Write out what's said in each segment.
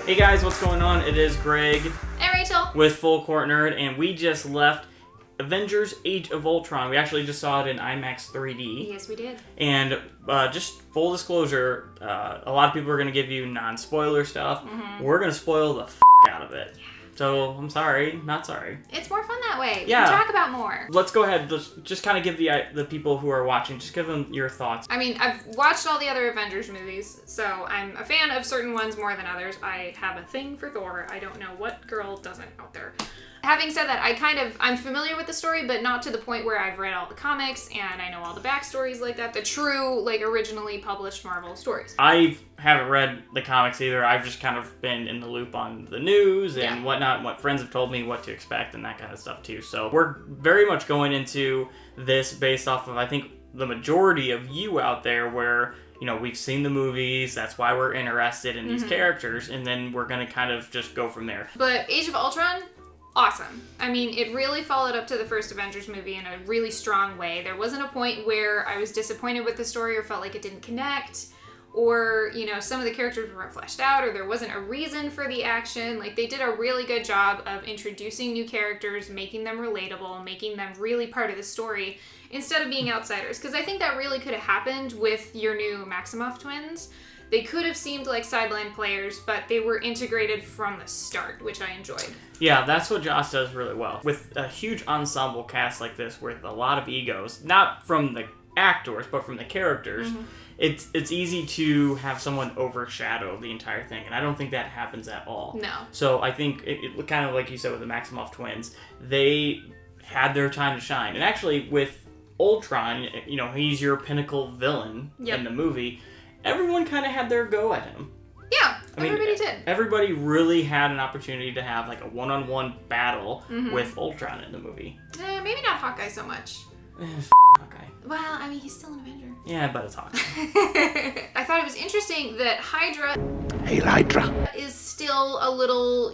Hey guys, what's going on? It is Greg and Rachel with Fullcourt Nerd, and we just left Avengers Age of Ultron. We actually just saw it in IMAX 3D. Yes, we did. And just full disclosure, a lot of people are going to give you non-spoiler stuff. Mm-hmm. We're going to spoil the out of it. So, I'm sorry, not sorry. It's more fun that way. Yeah. We can talk about more. Let's go ahead, just kind of give the people who are watching, just give them your thoughts. I mean, I've watched all the other Avengers movies, so I'm a fan of certain ones more than others. I have a thing for Thor. I don't know what girl doesn't out there. Having said that, I'm familiar with the story, but not to the point where I've read all the comics and I know all the backstories like that, the true, originally published Marvel stories. I haven't read the comics either. I've just kind of been in the loop on the news and whatnot, and what friends have told me what to expect and that kind of stuff too. So we're very much going into this based off of, I think, the majority of you out there where, we've seen the movies, that's why we're interested in these characters, and then we're going to kind of just go from there. But Age of Ultron, awesome. I mean, it really followed up to the first Avengers movie in a really strong way. There wasn't a point where I was disappointed with the story or felt like it didn't connect, or, some of the characters weren't fleshed out, or there wasn't a reason for the action. They did a really good job of introducing new characters, making them relatable, making them really part of the story, instead of being outsiders. Because I think that really could have happened with your new Maximoff twins. They could have seemed like sideline players, but they were integrated from the start, which I enjoyed. Yeah, that's what Joss does really well. With a huge ensemble cast like this, with a lot of egos, not from the actors, but from the characters, it's easy to have someone overshadow the entire thing, and I don't think that happens at all. No. So I think, it kind of like you said with the Maximoff twins, they had their time to shine. And actually, with Ultron, he's your pinnacle villain in the movie. Everyone kind of had their go at him. Yeah, everybody did. Everybody really had an opportunity to have a one-on-one battle with Ultron in the movie. Maybe not Hawkeye so much. Hawkeye. Well, I mean, he's still an Avenger. Yeah, but it's Hawkeye. I thought it was interesting that Hydra... Hail Hydra! ...is still a little,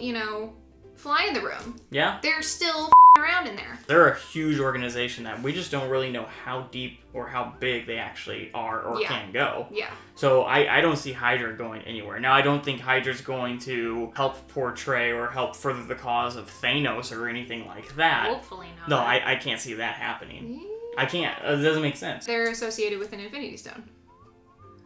fly in the room. Yeah? They're still around in there. They're a huge organization that we just don't really know how deep or how big they actually are or can go. Yeah. So I don't see Hydra going anywhere. Now, I don't think Hydra's going to help portray or help further the cause of Thanos or anything like that. Hopefully not. No, I can't see that happening. I can't. It doesn't make sense. They're associated with an Infinity Stone.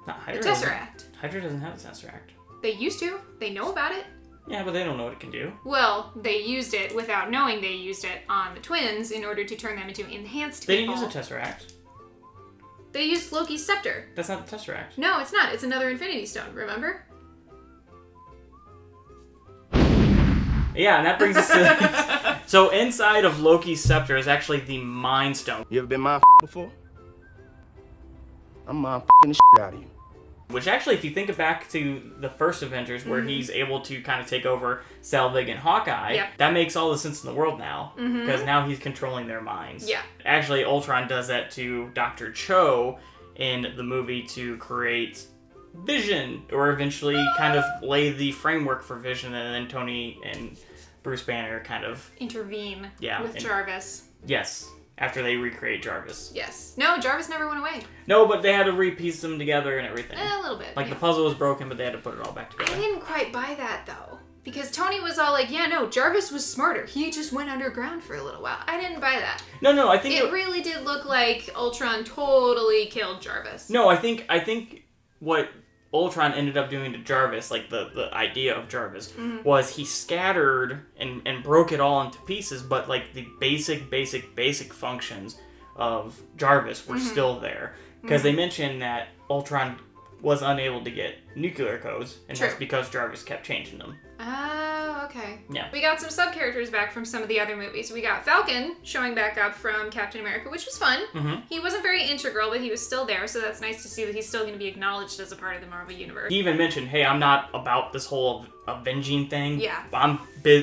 Not Hydra. The Tesseract. Hydra doesn't have a Tesseract. They used to. They know about it. Yeah, but they don't know what it can do. Well, they used it without knowing they used it on the twins in order to turn them into enhanced people. They didn't use a Tesseract. They used Loki's scepter. That's not the Tesseract. No, it's not. It's another Infinity Stone, remember? Yeah, and that brings us to... So inside of Loki's scepter is actually the Mind Stone. You ever been mind before? I'm mind the shit out of you. Which actually, if you think back to the first Avengers, where he's able to kind of take over Selvig and Hawkeye, that makes all the sense in the world now. Because now he's controlling their minds. Yeah. Actually, Ultron does that to Dr. Cho in the movie to create Vision, or eventually kind of lay the framework for Vision, and then Tony and Bruce Banner kind of... intervene with and, Jarvis. Yes. After they recreate Jarvis. Yes. No, Jarvis never went away. No, but they had to repiece them together and everything. A little bit. The puzzle was broken, but they had to put it all back together. I didn't quite buy that, though. Because Tony was all like, yeah, no, Jarvis was smarter. He just went underground for a little while. I didn't buy that. No, I think... It really did look like Ultron totally killed Jarvis. No, I think what Ultron ended up doing to Jarvis, the idea of Jarvis, was he scattered and broke it all into pieces, but the basic functions of Jarvis were still there. Because they mentioned that Ultron was unable to get nuclear codes, and that's because Jarvis kept changing them. Oh, okay. Yeah. We got some sub-characters back from some of the other movies. We got Falcon showing back up from Captain America, which was fun. He wasn't very integral, but he was still there, so that's nice to see that he's still going to be acknowledged as a part of the Marvel Universe. He even mentioned, hey, I'm not about this whole avenging thing. Yeah. I'm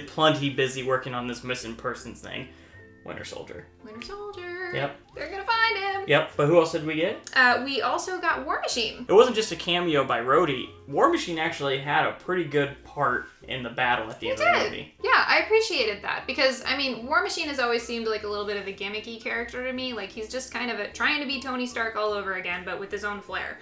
plenty busy working on this missing persons thing. Winter Soldier. Winter Soldier. Yep. They're going to find him. Yep, but who else did we get? We also got War Machine. It wasn't just a cameo by Rhodey. War Machine actually had a pretty good part in the battle at the end of the movie. Yeah, I appreciated that because, I mean, War Machine has always seemed like a little bit of a gimmicky character to me. Like, he's just kind of trying to be Tony Stark all over again, but with his own flair.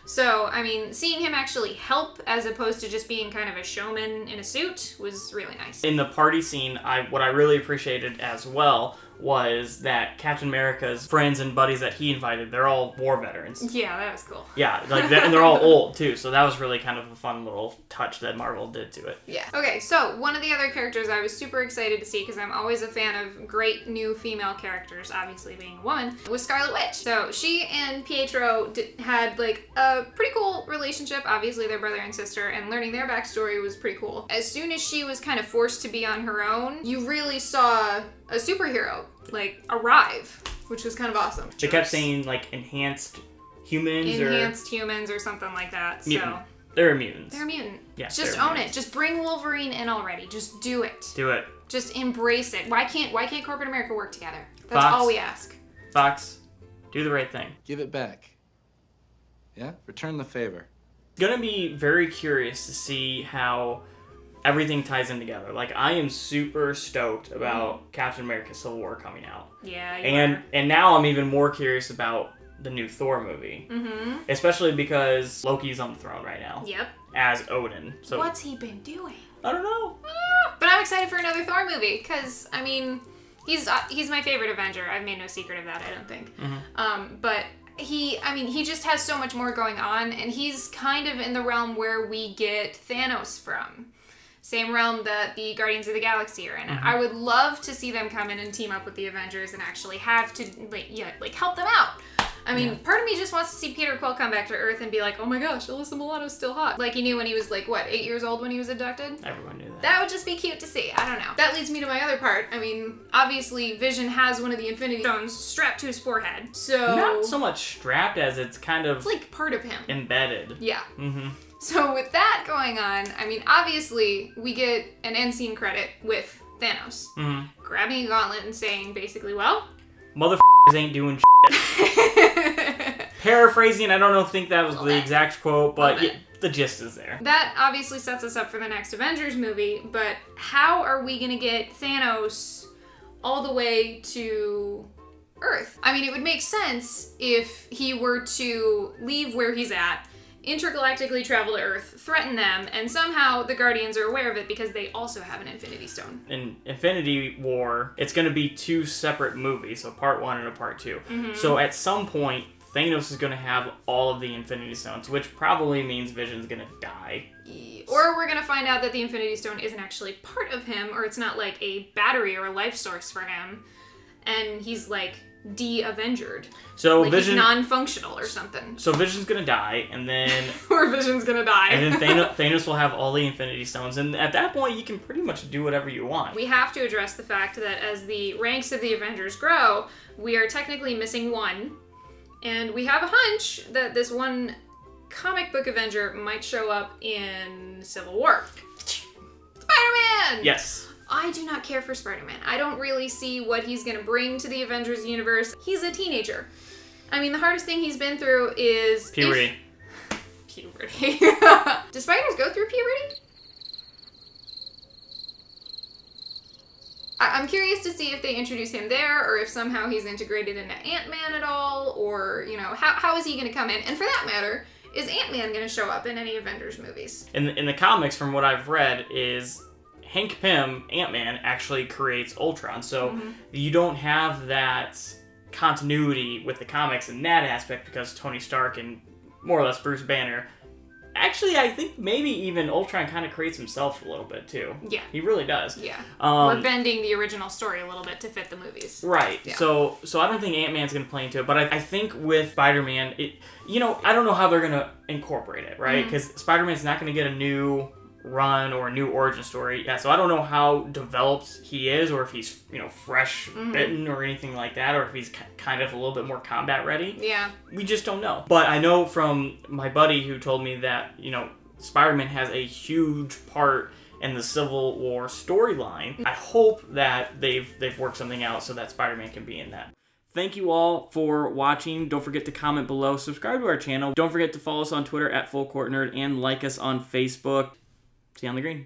So, I mean, seeing him actually help as opposed to just being kind of a showman in a suit was really nice. In the party scene, what I really appreciated as well was that Captain America's friends and buddies that he invited, they're all war veterans. Yeah, that was cool. Yeah, like and they're all old too, so that was really kind of a fun little touch that Marvel did to it. Yeah. Okay, so one of the other characters I was super excited to see, because I'm always a fan of great new female characters, obviously being a woman, was Scarlet Witch. So she and Pietro had like a pretty cool relationship. Obviously they're brother and sister, and learning their backstory was pretty cool. As soon as she was kind of forced to be on her own, you really saw a superhero like arrive, which was kind of awesome. They kept saying like enhanced humans or something like that. Mutant. So they're a mutant. they're a mutant. Yeah, just own it. Just bring Wolverine in already. Just do it. Do it. Just embrace it. Why can't corporate America work together? That's Fox. all we ask. Fox, do the right thing. Give it back. Yeah? Return the favor. Gonna be very curious to see how everything ties in together. Like, I am super stoked about Captain America Civil War coming out. Yeah, and now I'm even more curious about the new Thor movie. Mm-hmm. Especially because Loki's on the throne right now. Yep. As Odin. So what's he been doing? I don't know. But I'm excited for another Thor movie, because, I mean, he's my favorite Avenger. I've made no secret of that, I don't think. Mm-hmm. But he just has so much more going on, and he's kind of in the realm where we get Thanos from. Same realm that the Guardians of the Galaxy are in. And I would love to see them come in and team up with the Avengers and actually have to, help them out. I mean, part of me just wants to see Peter Quill come back to Earth and be like, oh my gosh, Alyssa Milano's still hot. Like he knew when he was 8 years old when he was abducted? Everyone knew that. That would just be cute to see. I don't know. That leads me to my other part. I mean, obviously Vision has one of the Infinity Stones strapped to his forehead. So not so much strapped as it's kind of... It's like part of him. Embedded. Yeah. Mm-hmm. So with that going on, I mean, obviously we get an end scene credit with Thanos grabbing a gauntlet and saying basically, well... Motherfuckers ain't doing shit. Paraphrasing, I don't think that was the exact quote, but the gist is there. That obviously sets us up for the next Avengers movie, but how are we gonna get Thanos all the way to Earth? I mean, it would make sense if he were to leave where he's at, intergalactically travel to Earth, threaten them, and somehow the Guardians are aware of it because they also have an Infinity Stone. In Infinity War, it's going to be 2 separate movies, so part 1 and a part 2. So at some point, Thanos is going to have all of the Infinity Stones, which probably means Vision's going to die. Or we're going to find out that the Infinity Stone isn't actually part of him, or it's not like a battery or a life source for him, and he's de-Avengered. So Vision, he's non-functional or something. So Vision's gonna die, and then... or Vision's gonna die. And then Thanos will have all the Infinity Stones, and at that point, you can pretty much do whatever you want. We have to address the fact that as the ranks of the Avengers grow, we are technically missing one, and we have a hunch that this one comic book Avenger might show up in Civil War. Spider-Man! Yes. I do not care for Spider-Man. I don't really see what he's going to bring to the Avengers universe. He's a teenager. I mean, the hardest thing he's been through is... Puberty. Puberty. Do spiders go through puberty? I'm curious to see if they introduce him there, or if somehow he's integrated into Ant-Man at all, or, how is he going to come in? And for that matter, is Ant-Man going to show up in any Avengers movies? In the comics, from what I've read, is... Hank Pym, Ant-Man, actually creates Ultron, so you don't have that continuity with the comics in that aspect because Tony Stark and more or less Bruce Banner. Actually, I think maybe even Ultron kind of creates himself a little bit too. Yeah. He really does. Yeah. We're bending the original story a little bit to fit the movies. Right. Yeah. So I don't think Ant-Man's going to play into it, but I think with Spider-Man, I don't know how they're going to incorporate it, right? Because Spider-Man's not going to get a new run or a new origin story. Yeah, so I don't know how developed he is, or if he's, fresh bitten or anything like that, or if he's kind of a little bit more combat ready. Yeah. We just don't know. But I know from my buddy who told me that, Spider-Man has a huge part in the Civil War storyline. I hope that they've worked something out so that Spider-Man can be in that. Thank you all for watching. Don't forget to comment below. Subscribe to our channel. Don't forget to follow us on Twitter at Fullcourt Nerd and like us on Facebook. See you on the green.